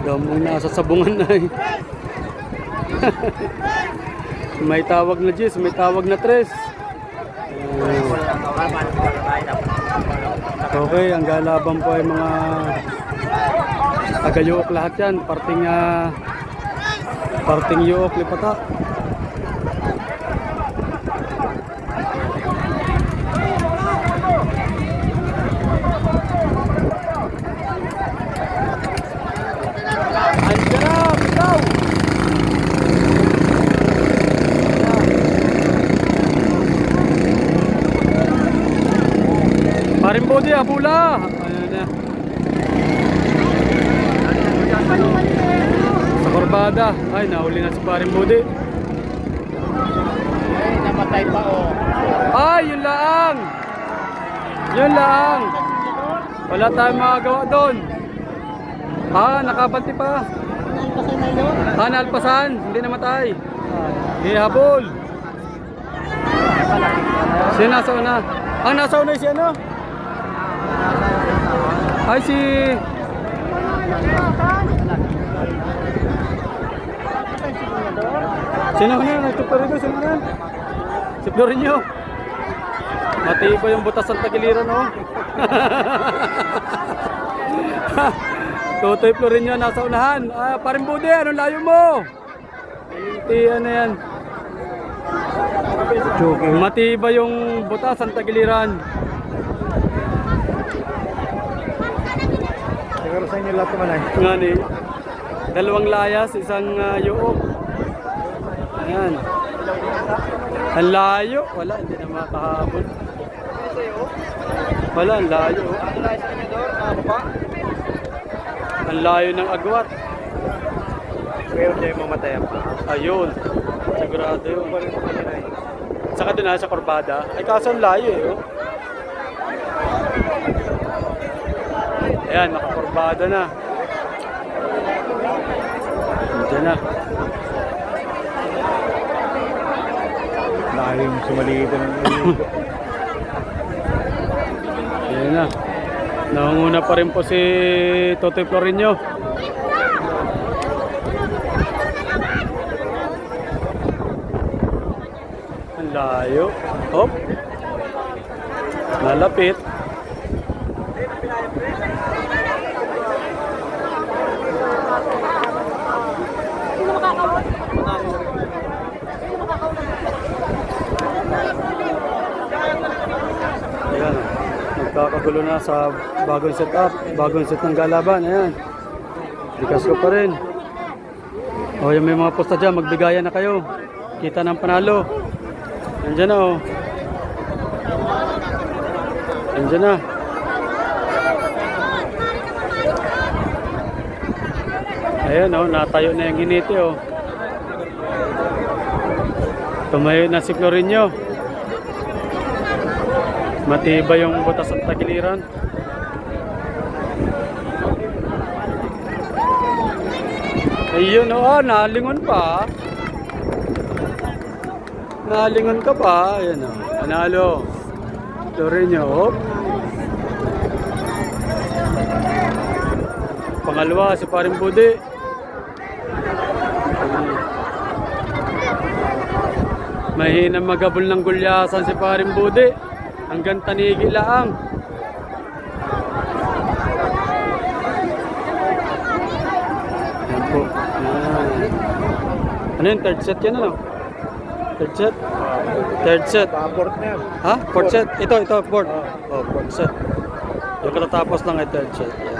Damong nasa sabungan na eh. May tawag na Jis, may tawag na Tres. Okay, ang galaban po ay mga taga-Yuok lahat yan. Parting Yuok, Lipata. Parimbodi, abula. Ayan na. Sa Corbada. Ay, nahuli na si Parimbodi. Ay, namatay pa oh. Ay, yun lang. Yun lang. Wala tayong magagawa doon. Nakabanti pa. Nalpasan na yun? Nalpasan. Hindi namatay. Ihabol. Sino nasa una? Ang nasa una si ano? Ay, si... Sino na yun? Nagtuparido, sino na yun? Si Florinio. Matiba yung butas ng tagiliran, oh. Totoy Florinio, nasa unahan. Parimbodi, anong layo mo? Ano yan? Matiba yung butas ng tagiliran. Siguro sa inyo lahat naman ay. Nga ni. Dalawang layas, isang yuok. Ayan. Ang layo. Wala, hindi na makahabol. Wala, ang layo. Ang layo ng agwat. Pero hindi mo mamatay pa. Ayun. Sigurado yun. Saka doon sa Corbada. Ay kaso ang layo eh. Oh. Ayan, nakakurbada na. Diyan na. Laking sumalido ng Ayan na. Nangunguna pa rin po si Totoy Florinio. Ang layo. Hop. Nalapit. Ayan, nagkakagulo na sa bagong setup, bagong set ng galaban. Ayan, likas ko pa rin. O, yung may mga posta dyan, magbigayan na kayo. Kita ng panalo. Nandiyan na, o. Nandiyan na. Ayan, o, natayo na yung hiniti, o. Tumayo na si Florinio. Matibay yung butas ng tagiliran. Ayun, nalingon pa. Nalingon ka pa. Ayan, o. Panalo. Florinio, hop. Pangalawa, si Parimbodi. Mahina magabol ng gulyasan si Parimbodi. Hanggang tanigi laang. Yan po. Ano yun? Third set yan ano? Third set? Third set. Fourth na yan. Ha? Fourth set? Ito, fourth. Oh, fourth set. Yung katatapos lang ay third set. Yan.